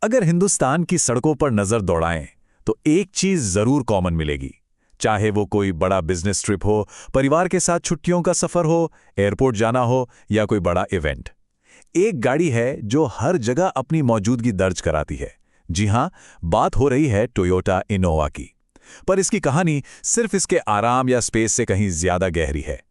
अगर हिंदुस्तान की सड़कों पर नजर दौड़ाएं तो एक चीज जरूर कॉमन मिलेगी। चाहे वो कोई बड़ा बिजनेस ट्रिप हो, परिवार के साथ छुट्टियों का सफर हो, एयरपोर्ट जाना हो या कोई बड़ा इवेंट, एक गाड़ी है जो हर जगह अपनी मौजूदगी दर्ज कराती है। जी हां, बात हो रही है टोयोटा इनोवा की। पर इसकी कहानी सिर्फ इसके आराम या स्पेस से कहीं ज्यादा गहरी है।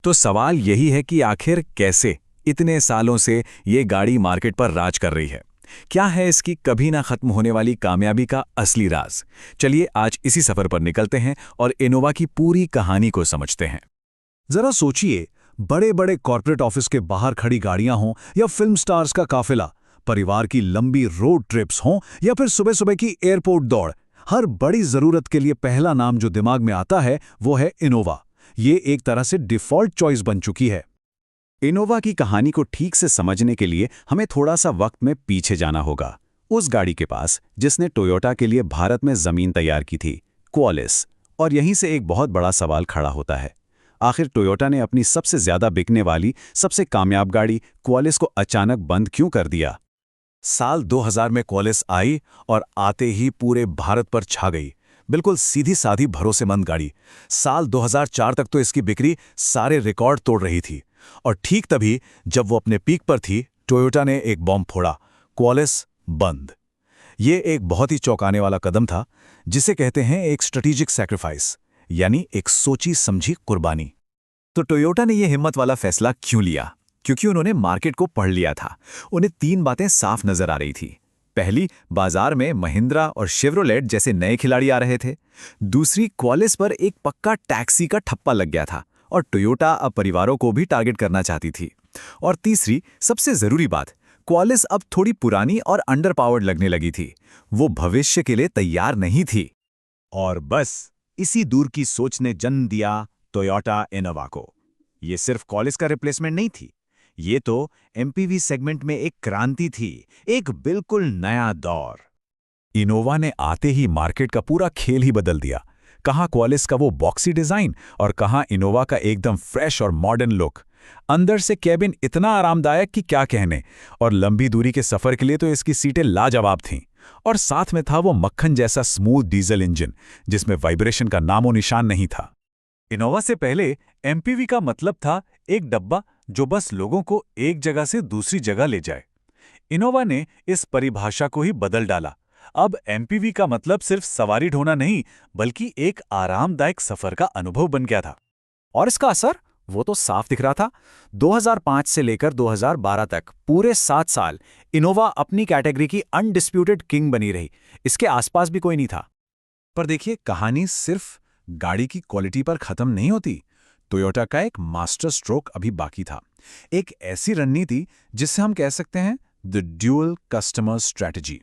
तो सवाल यही है कि आखिर कैसे इतने सालों से ये गाड़ी मार्केट पर राज कर रही है। क्या है इसकी कभी ना खत्म होने वाली कामयाबी का असली राज? चलिए आज इसी सफर पर निकलते हैं और इनोवा की पूरी कहानी को समझते हैं। जरा सोचिए, बड़े बड़े कॉर्पोरेट ऑफिस के बाहर खड़ी गाड़ियां हों या फिल्म स्टार्स का काफिला, परिवार की लंबी रोड ट्रिप्स हों या फिर सुबह सुबह की एयरपोर्ट दौड़, हर बड़ी जरूरत के लिए पहला नाम जो दिमाग में आता है वो है इनोवा। ये एक तरह से डिफॉल्ट चॉइस बन चुकी है। इनोवा की कहानी को ठीक से समझने के लिए हमें थोड़ा सा वक्त में पीछे जाना होगा, उस गाड़ी के पास जिसने टोयोटा के लिए भारत में जमीन तैयार की थी, क्वालिस। और यहीं से एक बहुत बड़ा सवाल खड़ा होता है, आखिर टोयोटा ने अपनी सबसे ज्यादा बिकने वाली, सबसे कामयाब गाड़ी क्वालिस को अचानक बंद क्यों कर दिया? साल 2000 में क्वालिस आई और आते ही पूरे भारत पर छा गई। बिल्कुल सीधी साधी भरोसेमंद गाड़ी। साल 2004 तक तो इसकी बिक्री सारे रिकॉर्ड तोड़ रही थी। और ठीक तभी जब वो अपने पीक पर थी, टोयोटा ने एक बॉम्ब फोड़ा, क्वालिस बंद। ये एक बहुत ही चौंकाने वाला कदम था, जिसे कहते हैं एक स्ट्रेटेजिक सैक्रिफाइस, यानी एक सोची समझी कुर्बानी। तो टोयोटा ने यह हिम्मत वाला फैसला क्यों लिया? क्योंकि उन्होंने मार्केट को पढ़ लिया था। उन्हें तीन बातें साफ नजर आ रही थी। पहली, बाजार में महिंद्रा और शेवरोलेट जैसे नए खिलाड़ी आ रहे थे। दूसरी, क्वालिस पर एक पक्का टैक्सी का ठप्पा लग गया था और टोयोटा अब परिवारों को भी टारगेट करना चाहती थी। और तीसरी, सबसे जरूरी बात, क्वालिस अब थोड़ी पुरानी और अंडर पावर्ड लगने लगी थी। वो भविष्य के लिए तैयार नहीं थी। और बस इसी दूर की सोच ने जन्म दिया टोयोटा इनोवा को। ये सिर्फ क्वालिस का रिप्लेसमेंट नहीं थी, ये तो एमपीवी सेगमेंट में एक क्रांति थी, एक बिल्कुल नया दौर। इनोवा ने आते ही मार्केट का पूरा खेल ही बदल दिया। कहाँ क्वालिस का वो बॉक्सी डिजाइन और कहाँ इनोवा का एकदम फ्रेश और मॉडर्न लुक। अंदर से कैबिन इतना आरामदायक कि क्या कहने, और लंबी दूरी के सफर के लिए तो इसकी सीटें लाजवाब थीं। और साथ में था वो मक्खन जैसा स्मूथ डीजल इंजन, जिसमें वाइब्रेशन का नामो निशान नहीं था। इनोवा से पहले एमपीवी का मतलब था एक डब्बा जो बस लोगों को एक जगह से दूसरी जगह ले जाए। इनोवा ने इस परिभाषा को ही बदल डाला। अब एमपीवी का मतलब सिर्फ सवारी ढोना नहीं, बल्कि एक आरामदायक सफर का अनुभव बन गया था। और इसका असर वो तो साफ दिख रहा था। 2005 से लेकर 2012 तक पूरे 7 साल इनोवा अपनी कैटेगरी की अनडिस्प्यूटेड किंग बनी रही। इसके आसपास भी कोई नहीं था। पर देखिए, कहानी सिर्फ गाड़ी की क्वालिटी पर खत्म नहीं होती। टोयोटा का एक मास्टर स्ट्रोक अभी बाकी था, एक ऐसी रणनीति जिससे हम कह सकते हैं द ड्यूअल कस्टमर स्ट्रैटेजी।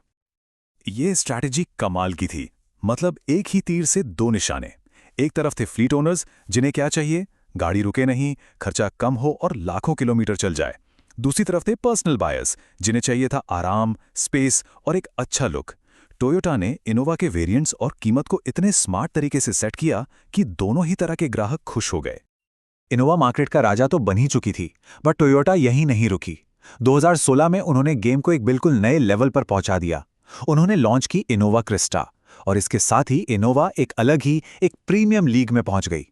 ये स्ट्रैटेजी कमाल की थी। मतलब एक ही तीर से दो निशाने। एक तरफ थे फ्लीट ओनर्स, जिन्हें क्या चाहिए, गाड़ी रुके नहीं, खर्चा कम हो और लाखों किलोमीटर चल जाए। दूसरी तरफ थे पर्सनल बायर्स, जिन्हें चाहिए था आराम, स्पेस और एक अच्छा लुक। टोयोटा ने इनोवा के वेरिएंट्स और कीमत को इतने स्मार्ट तरीके से सेट किया कि दोनों ही तरह के ग्राहक खुश हो गए। इनोवा मार्केट का राजा तो बन ही चुकी थी, बट टोयोटा यहीं नहीं रुकी। 2016 में उन्होंने गेम को एक बिल्कुल नए लेवल पर पहुंचा दिया। उन्होंने लॉन्च की इनोवा क्रिस्टा, और इसके साथ ही इनोवा एक अलग ही, एक प्रीमियम लीग में पहुंच गई।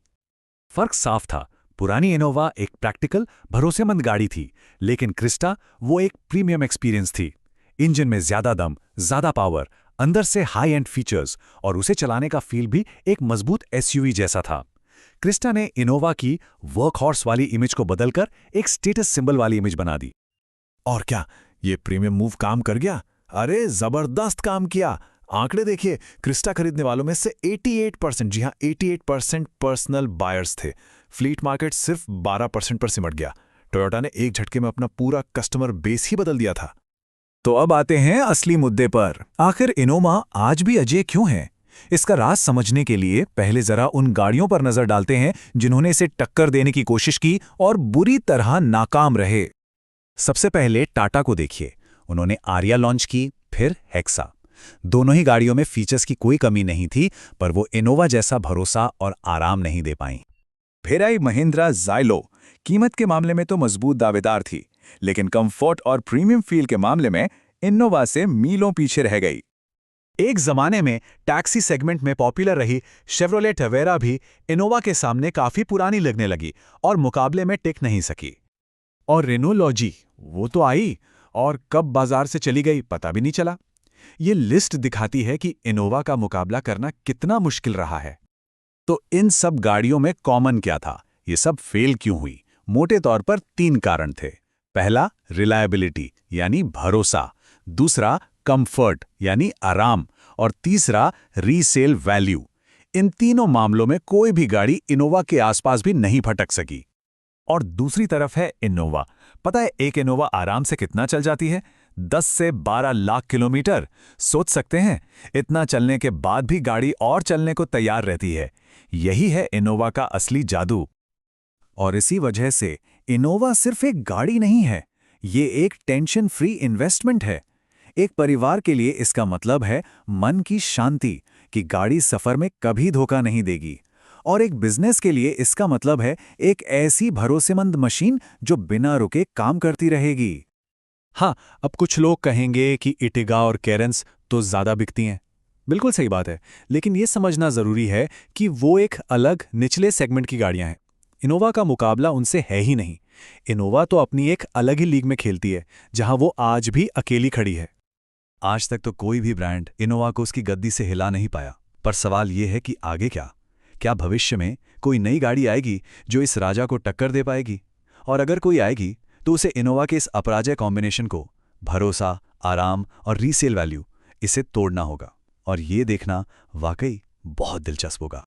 फर्क साफ था। पुरानी इनोवा एक प्रैक्टिकल, भरोसेमंद गाड़ी थी, लेकिन क्रिस्टा वो एक प्रीमियम एक्सपीरियंस थी। इंजन में ज्यादा दम, ज्यादा पावर, अंदर से हाई एंड फीचर्स, और उसे चलाने का फील भी एक मजबूत एसयूवी जैसा था। क्रिस्टा ने इनोवा की वर्क हॉर्स वाली इमेज को बदलकर एक स्टेटस सिंबल वाली इमेज बना दी। और क्या ये प्रीमियम मूव काम कर गया? अरे जबरदस्त काम किया। आंकड़े देखिए, क्रिस्टा खरीदने वालों में से 88%, जी हां 88% पर्सनल बायर्स थे। फ्लीट मार्केट सिर्फ 12% पर सिमट गया। टोयोटा ने एक झटके में अपना पूरा कस्टमर बेस ही बदल दिया था। तो अब आते हैं असली मुद्दे पर। आखिर इनोवा आज भी अजय क्यों है? इसका राज समझने के लिए पहले जरा उन गाड़ियों पर नजर डालते हैं जिन्होंने इसे टक्कर देने की कोशिश की और बुरी तरह नाकाम रहे। सबसे पहले टाटा को देखिए। उन्होंने आरिया लॉन्च की, फिर हेक्सा। दोनों ही गाड़ियों में फीचर्स की कोई कमी नहीं थी, पर वो इनोवा जैसा भरोसा और आराम नहीं दे पाई। फिर आई महिंद्रा ज़ाइलो। कीमत के मामले में तो मजबूत दावेदार थी, लेकिन कंफर्ट और प्रीमियम फील के मामले में इनोवा से मीलों पीछे रह गई। एक जमाने में टैक्सी सेगमेंट में पॉपुलर रही शेवरोले टवेरा भी इनोवा के सामने काफी पुरानी लगने लगी और मुकाबले में टिक नहीं सकी। और रेनोलॉजी, वो तो आई और कब बाजार से चली गई पता भी नहीं चला। ये लिस्ट दिखाती है कि इनोवा का मुकाबला करना कितना मुश्किल रहा है। तो इन सब गाड़ियों में कॉमन क्या था? ये सब फेल क्यों हुई? मोटे तौर पर 3 कारण थे। पहला, रिलायबिलिटी यानी भरोसा, दूसरा कंफर्ट यानी आराम, और तीसरा रीसेल वैल्यू। इन तीनों मामलों में कोई भी गाड़ी इनोवा के आसपास भी नहीं फटक सकी। और दूसरी तरफ है इनोवा। पता है एक इनोवा आराम से कितना चल जाती है? 10 से 12 लाख किलोमीटर। सोच सकते हैं, इतना चलने के बाद भी गाड़ी और चलने को तैयार रहती है। यही है इनोवा का असली जादू। और इसी वजह से इनोवा सिर्फ एक गाड़ी नहीं है, ये एक टेंशन फ्री इन्वेस्टमेंट है। एक परिवार के लिए इसका मतलब है मन की शांति, कि गाड़ी सफर में कभी धोखा नहीं देगी। और एक बिजनेस के लिए इसका मतलब है एक ऐसी भरोसेमंद मशीन जो बिना रुके काम करती रहेगी। हाँ, अब कुछ लोग कहेंगे कि इटिगा और कैरेंस तो ज़्यादा बिकती हैं। बिल्कुल सही बात है, लेकिन ये समझना ज़रूरी है कि वो एक अलग निचले सेगमेंट की गाड़ियां हैं। इनोवा का मुकाबला उनसे है ही नहीं। इनोवा तो अपनी एक अलग ही लीग में खेलती है, जहां वो आज भी अकेली खड़ी है। आज तक तो कोई भी ब्रांड इनोवा को उसकी गद्दी से हिला नहीं पाया। पर सवाल ये है कि आगे क्या? क्या भविष्य में कोई नई गाड़ी आएगी जो इस राजा को टक्कर दे पाएगी? और अगर कोई आएगी तो उसे इनोवा के इस अपराजय कॉम्बिनेशन को, भरोसा, आराम और रीसेल वैल्यू, इसे तोड़ना होगा। और ये देखना वाकई बहुत दिलचस्प होगा।